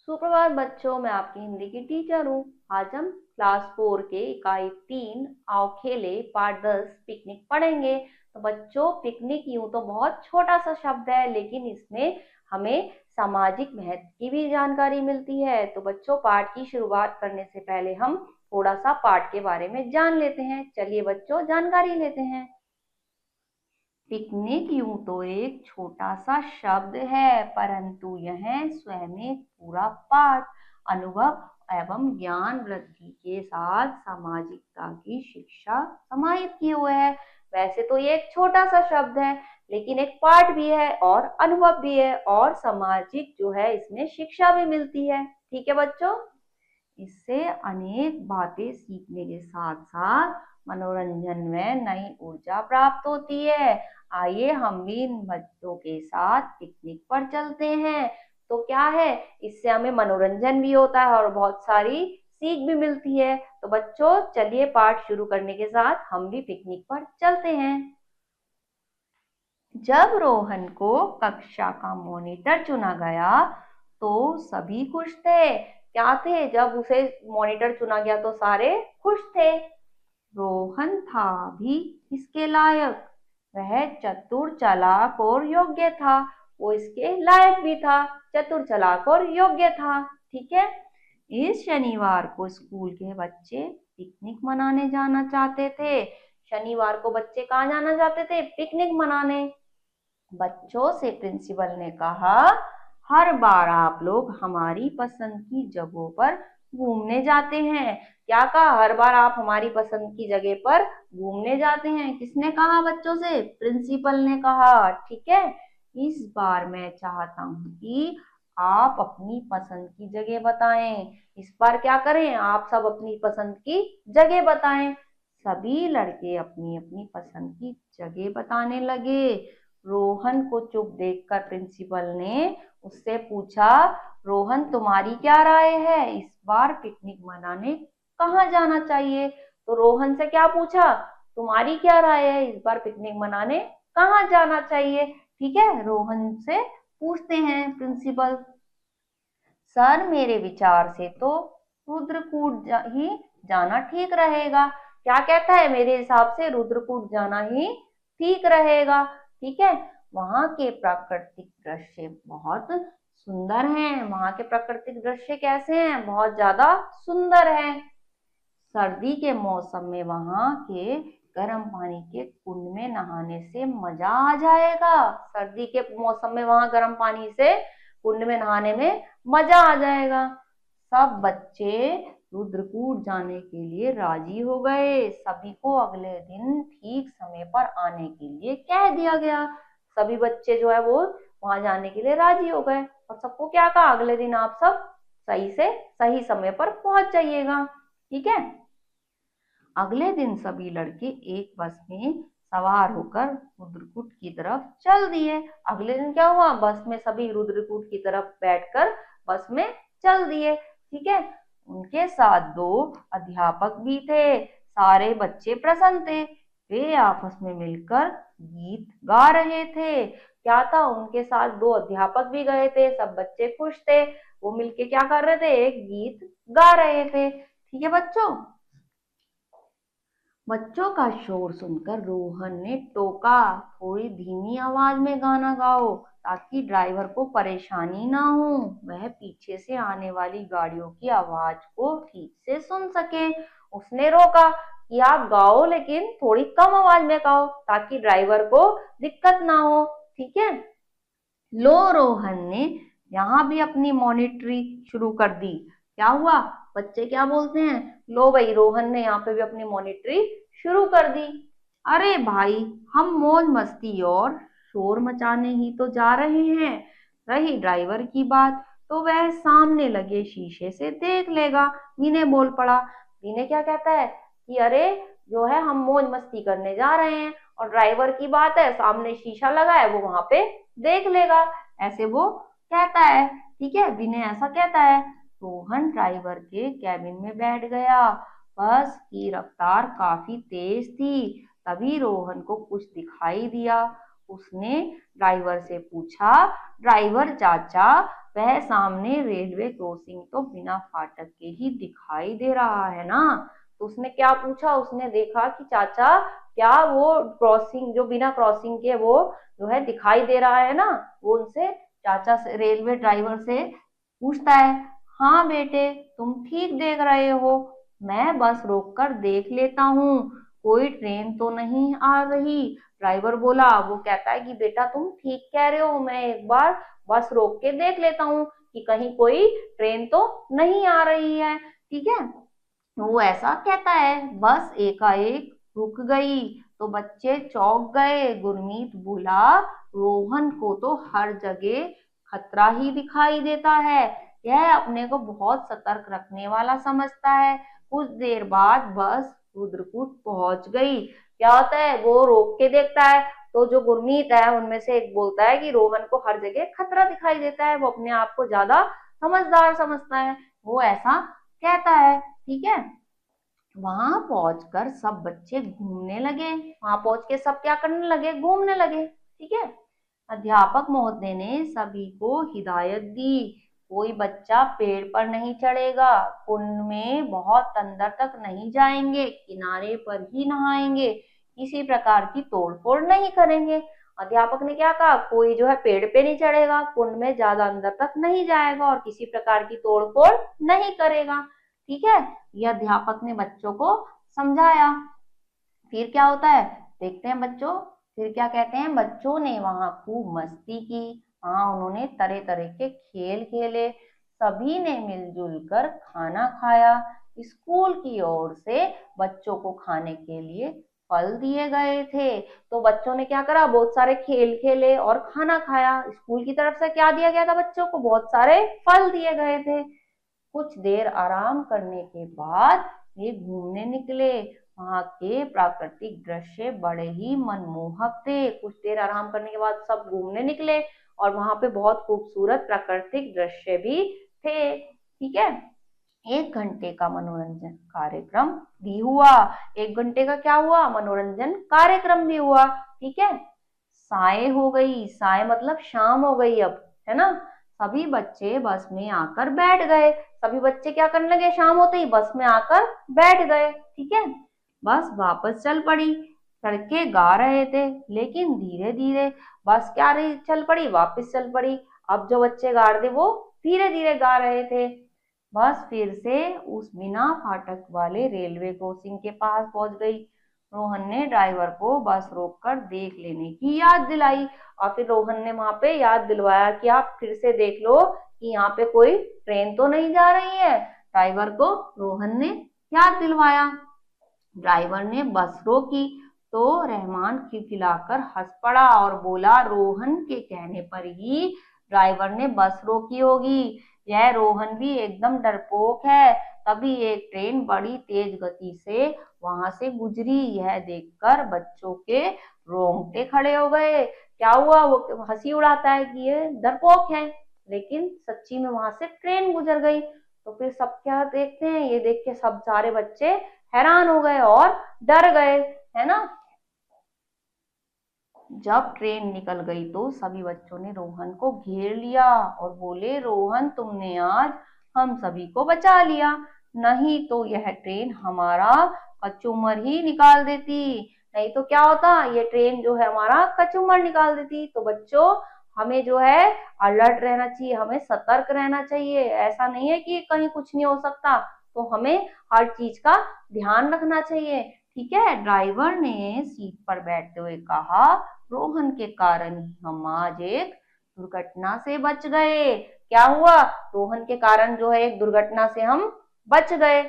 सुप्रभात बच्चों, मैं आपकी हिंदी की टीचर हूँ। आज हम क्लास 4 के इकाई 3 आओ खेले पाठ 10 पिकनिक पढ़ेंगे। तो बच्चों, पिकनिक यूं तो बहुत छोटा सा शब्द है, लेकिन इसमें हमें सामाजिक महत्व की भी जानकारी मिलती है। तो बच्चों, पाठ की शुरुआत करने से पहले हम थोड़ा सा पाठ के बारे में जान लेते हैं। चलिए बच्चों, जानकारी लेते हैं। पिकनिक यूं तो एक छोटा सा शब्द है, परंतु यह स्वयं एक पूरा पाठ, अनुभव एवं ज्ञान वृद्धि के साथ सामाजिकता की शिक्षा समाहित किए हुए है। वैसे तो ये एक छोटा सा शब्द है, लेकिन एक पाठ भी है और अनुभव भी है और सामाजिक जो है इसमें शिक्षा भी मिलती है। ठीक है बच्चों, इससे अनेक बातें सीखने के साथ साथ मनोरंजन में नई ऊर्जा प्राप्त होती है। आइए हम भी इन बच्चों के साथ पिकनिक पर चलते हैं। तो क्या है, इससे हमें मनोरंजन भी होता है और बहुत सारी सीख भी मिलती है। तो बच्चों, चलिए पाठ शुरू करने के साथ हम भी पिकनिक पर चलते हैं। जब रोहन को कक्षा का मॉनिटर चुना गया तो सभी खुश थे। क्या थे, जब उसे मॉनिटर चुना गया तो सारे खुश थे। रोहन था भी इसके लायक। वह चतुर चालाक और योग्य था। वो इसके लायक भी था, चतुर चालाक और योग्य था। ठीक है। इस शनिवार को स्कूल के बच्चे पिकनिक मनाने जाना चाहते थे। शनिवार को बच्चे कहाँ जाना चाहते थे? पिकनिक मनाने। बच्चों से प्रिंसिपल ने कहा, हर बार आप लोग हमारी पसंद की जगहों पर घूमने जाते हैं। क्या कहा? हर बार आप हमारी पसंद की जगह पर घूमने जाते हैं। किसने कहा बच्चों से? प्रिंसिपल ने कहा। ठीक है। इस बार मैं चाहता हूँ कि आप अपनी पसंद की जगह बताएं। इस बार क्या करें? आप सब अपनी पसंद की जगह बताएं। सभी लड़के अपनी अपनी पसंद की जगह बताने लगे। रोहन को चुप देखकर प्रिंसिपल ने उससे पूछा, रोहन तुम्हारी क्या राय है, इस बार पिकनिक मनाने कहाँ जाना चाहिए? तो रोहन से क्या पूछा? तुम्हारी क्या राय है, इस बार पिकनिक मनाने कहाँ जाना चाहिए? ठीक है, रोहन से पूछते हैं प्रिंसिपल। सर, मेरे विचार से तो ही जाना ठीक रहेगा। क्या कहता है? मेरे हिसाब से रुद्रकूट जाना ही ठीक रहेगा। ठीक है। वहां के प्राकृतिक दृश्य बहुत सुंदर हैं। वहां के प्राकृतिक दृश्य कैसे हैं? बहुत ज्यादा सुंदर हैं। सर्दी के मौसम में वहां के गर्म पानी के कुंड में नहाने से मजा आ जाएगा। सर्दी के मौसम में वहां गर्म पानी से कुंड में नहाने में मजा आ जाएगा। सब बच्चे रुद्रकूट जाने के लिए राजी हो गए। सभी को अगले दिन ठीक समय पर आने के लिए कह दिया गया। सभी बच्चे जो है वो वहां जाने के लिए राजी हो गए और सबको क्या कहा? अगले दिन आप सब सही से सही समय पर पहुंच जाइएगा। ठीक है। अगले दिन सभी लड़के एक बस में सवार होकर रुद्रकूट की तरफ चल दिए। अगले दिन क्या हुआ? बस में सभी रुद्रकूट की तरफ बैठकर बस में चल दिए। ठीक है। उनके साथ दो अध्यापक भी थे। सारे बच्चे प्रसन्न थे। वे आपस में मिलकर गीत गा रहे थे। क्या था? उनके साथ दो अध्यापक भी गए थे। सब बच्चे खुश थे। वो मिलके क्या कर रहे थे? एक गीत गा रहे थे। ठीक है बच्चों। बच्चों का शोर सुनकर रोहन ने टोका, थोड़ी धीमी आवाज में गाना गाओ ताकि ड्राइवर को परेशानी ना हो। वह पीछे से आने वाली गाड़ियों की आवाज को ठीक से सुन सके। उसने रोका कि आप गाओ, लेकिन थोड़ी कम आवाज में गाओ ताकि ड्राइवर को दिक्कत ना हो। ठीक है। लो, रोहन ने यहाँ भी अपनी मॉनिटरी शुरू कर दी। क्या हुआ? बच्चे क्या बोलते हैं? लो भाई, रोहन ने यहाँ पे भी अपनी मॉनिटरी शुरू कर दी। अरे भाई, हम मौज मस्ती और शोर मचाने ही तो जा रहे हैं। रही ड्राइवर की बात, तो वह सामने लगे शीशे से देख लेगा। विनय बोल पड़ा। विनय क्या कहता है कि अरे, जो है हम मौज मस्ती करने जा रहे हैं और ड्राइवर की बात है, सामने शीशा लगा है, वो वहां पे देख लेगा। ऐसे वो कहता है। ठीक है, विनय ऐसा कहता है। रोहन ड्राइवर के कैबिन में बैठ गया। बस की रफ्तार काफी तेज थी। तभी रोहन को कुछ दिखाई दिया। उसने ड्राइवर से पूछा, ड्राइवर चाचा, वह सामने रेलवे क्रॉसिंग तो बिना फाटक के ही दिखाई दे रहा है ना। तो उसने क्या पूछा, उसने देखा कि चाचा क्या वो क्रॉसिंग जो बिना क्रॉसिंग के वो जो है दिखाई दे रहा है ना। वो उनसे चाचा से रेलवे ड्राइवर से पूछता है, हाँ बेटे तुम ठीक देख रहे हो, मैं बस रोक कर देख लेता हूँ, कोई ट्रेन तो नहीं आ रही। ड्राइवर बोला, वो कहता है कि बेटा तुम ठीक कह रहे हो, मैं एक बार बस रोक के देख लेता हूँ कि कहीं कोई ट्रेन तो नहीं आ रही है। ठीक है, वो ऐसा कहता है। बस एकाएक रुक गई तो बच्चे चौंक गए। गुरमीत बोला, रोहन को तो हर जगह खतरा ही दिखाई देता है, यह अपने को बहुत सतर्क रखने वाला समझता है। कुछ देर बाद बस रुद्रकूट पहुंच गई। क्या होता है, वो रोक के देखता है तो जो गुरमीत है उनमें से एक बोलता है कि रोहन को हर जगह खतरा दिखाई देता है, वो अपने आप को ज्यादा समझदार समझता है, वो ऐसा कहता है। ठीक है, वहां पहुंचकर सब बच्चे घूमने लगे। वहां पहुंच के सब क्या करने लगे, घूमने लगे। ठीक है, अध्यापक महोदय ने सभी को हिदायत दी, कोई बच्चा पेड़ पर नहीं चढ़ेगा, कुंड में बहुत अंदर तक नहीं जाएंगे, किनारे पर ही नहाएंगे, किसी प्रकार की तोड़फोड़ नहीं करेंगे। अध्यापक ने क्या कहा, कोई जो है पेड़ पे नहीं चढ़ेगा, कुंड में ज्यादा अंदर तक नहीं जाएगा और किसी प्रकार की तोड़फोड़ नहीं करेगा। ठीक है, यह अध्यापक ने बच्चों को समझाया। फिर क्या होता है, देखते हैं बच्चों, फिर क्या कहते हैं। बच्चों ने वहां खूब मस्ती की, हाँ उन्होंने तरह तरह के खेल खेले, सभी ने मिलजुल कर खाना खाया। स्कूल की ओर से बच्चों को खाने के लिए फल दिए गए थे। तो बच्चों ने क्या करा, बहुत सारे खेल खेले और खाना खाया। स्कूल की तरफ से क्या दिया गया था, बच्चों को बहुत सारे फल दिए गए थे। कुछ देर आराम करने के बाद ये घूमने निकले। वहां के प्राकृतिक दृश्य बड़े ही मनमोहक थे। कुछ देर आराम करने के बाद सब घूमने निकले और वहां पे बहुत खूबसूरत प्राकृतिक दृश्य भी थे। ठीक है, 1 घंटे का मनोरंजन कार्यक्रम भी हुआ। 1 घंटे का क्या हुआ, मनोरंजन कार्यक्रम भी हुआ। ठीक है, साय हो गई, साय मतलब शाम हो गई अब, है ना। सभी बच्चे बस में आकर बैठ गए। सभी बच्चे क्या करने लगे, शाम होते ही बस में आकर बैठ गए। ठीक है, बस वापस चल पड़ी। सड़के गा रहे थे लेकिन धीरे धीरे। बस क्या रही, चल पड़ी, वापस चल पड़ी। अब जो बच्चे गा रहे थे वो धीरे धीरे गा रहे थे। बस फिर से उस बिना फाटक वाले रेलवे क्रॉसिंग के पास पहुंच गई। रोहन ने ड्राइवर को बस रोककर देख लेने की याद दिलाई और फिर रोहन ने वहां पे याद दिलवाया कि आप फिर से देख लो कि यहाँ पे कोई ट्रेन तो नहीं जा रही है। ड्राइवर को रोहन ने याद दिलवाया। ड्राइवर ने बस रोकी तो रहमान खिलखिलाकर हंस पड़ा और बोला, रोहन के कहने पर ही ड्राइवर ने बस रोकी होगी, यह रोहन भी एकदम डरपोक है। तभी एक ट्रेन बड़ी तेज गति से वहां से गुजरी। यह देखकर बच्चों के रोंगटे खड़े हो गए। क्या हुआ, वो हंसी उड़ाता है कि ये डरपोक है, लेकिन सच्ची में वहां से ट्रेन गुजर गई। तो फिर सब क्या देखते हैं, ये देख के सब सारे बच्चे हैरान हो गए और डर गए, है ना। जब ट्रेन निकल गई तो सभी बच्चों ने रोहन को घेर लिया और बोले, रोहन तुमने आज हम सभी को बचा लिया, नहीं तो यह ट्रेन हमारा कचूमर ही निकाल देती। नहीं तो क्या होता, ये ट्रेन जो है हमारा कचूमर निकाल देती। तो बच्चों हमें जो है अलर्ट रहना चाहिए, हमें सतर्क रहना चाहिए। ऐसा नहीं है कि कहीं कुछ नहीं हो सकता, तो हमें हर चीज का ध्यान रखना चाहिए। ठीक है, ड्राइवर ने सीट पर बैठते हुए कहा, रोहन के कारण ही हम आज एक दुर्घटना से बच गए। क्या हुआ, रोहन के कारण जो है एक दुर्घटना से हम बच गए।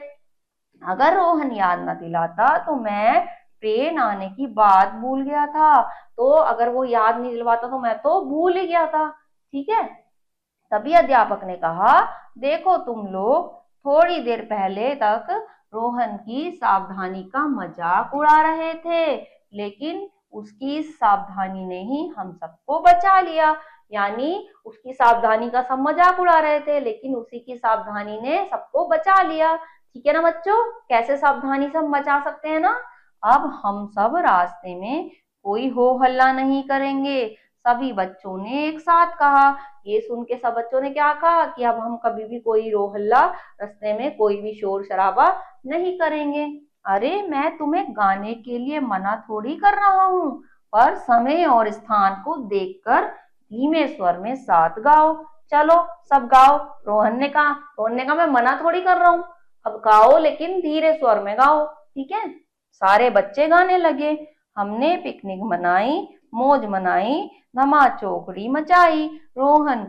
अगर रोहन याद न दिलाता तो मैं ट्रेन आने की बात भूल गया था। तो अगर वो याद नहीं दिलवाता तो मैं तो भूल ही गया था। ठीक है, तभी अध्यापक ने कहा, देखो तुम लोग थोड़ी देर पहले तक रोहन की सावधानी का मजाक उड़ा रहे थे, लेकिन उसकी सावधानी ने ही हम सबको बचा लिया। यानी उसकी सावधानी का सब मजाक उड़ा रहे थे, लेकिन उसी की सावधानी ने सबको बचा लिया। ठीक है ना बच्चों, कैसे सावधानी से हम बचा सकते हैं ना। अब हम सब रास्ते में कोई हो हल्ला नहीं करेंगे। सभी बच्चों ने एक साथ कहा। ये सुन के सब बच्चों ने क्या कहा कि अब हम कभी भी कोई रो हल्ला, रास्ते में कोई भी शोर शराबा नहीं करेंगे। अरे मैं तुम्हें गाने के लिए मना थोड़ी कर रहा हूँ, पर समय और स्थान को देखकर धीमे स्वर में साथ गाओ। चलो सब गाओ। रोहन ने कहा मैं मना थोड़ी कर रहा हूँ, अब गाओ लेकिन धीरे स्वर में गाओ, ठीक है। सारे बच्चे गाने लगे। हमने पिकनिक मनाई, मौज मनाई, धमा चौकड़ी मचाई, रोहन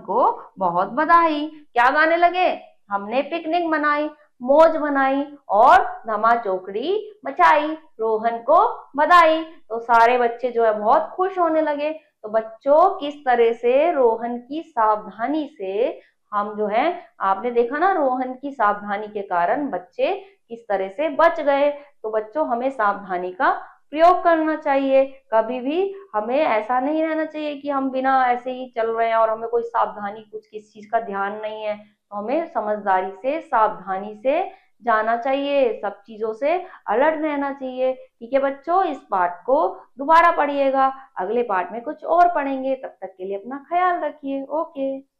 को बहुत बधाई। क्या गाने लगे? हमने पिकनिक मनाई, मौज मनाई और धमा चौकड़ी मचाई, रोहन को बधाई। तो सारे बच्चे जो है बहुत खुश होने लगे। तो बच्चों किस तरह से रोहन की सावधानी से हम जो है, आपने देखा ना, रोहन की सावधानी के कारण बच्चे किस तरह से बच गए। तो बच्चों हमें सावधानी का प्रयोग करना चाहिए। कभी भी हमें ऐसा नहीं रहना चाहिए कि हम बिना ऐसे ही चल रहे हैं और हमें कोई सावधानी, कुछ किस चीज का ध्यान नहीं है। तो हमें समझदारी से, सावधानी से जाना चाहिए, सब चीजों से अलर्ट रहना चाहिए। ठीक है बच्चों, इस पाठ को दोबारा पढ़िएगा, अगले पाठ में कुछ और पढ़ेंगे। तब तक के लिए अपना ख्याल रखिए। ओके।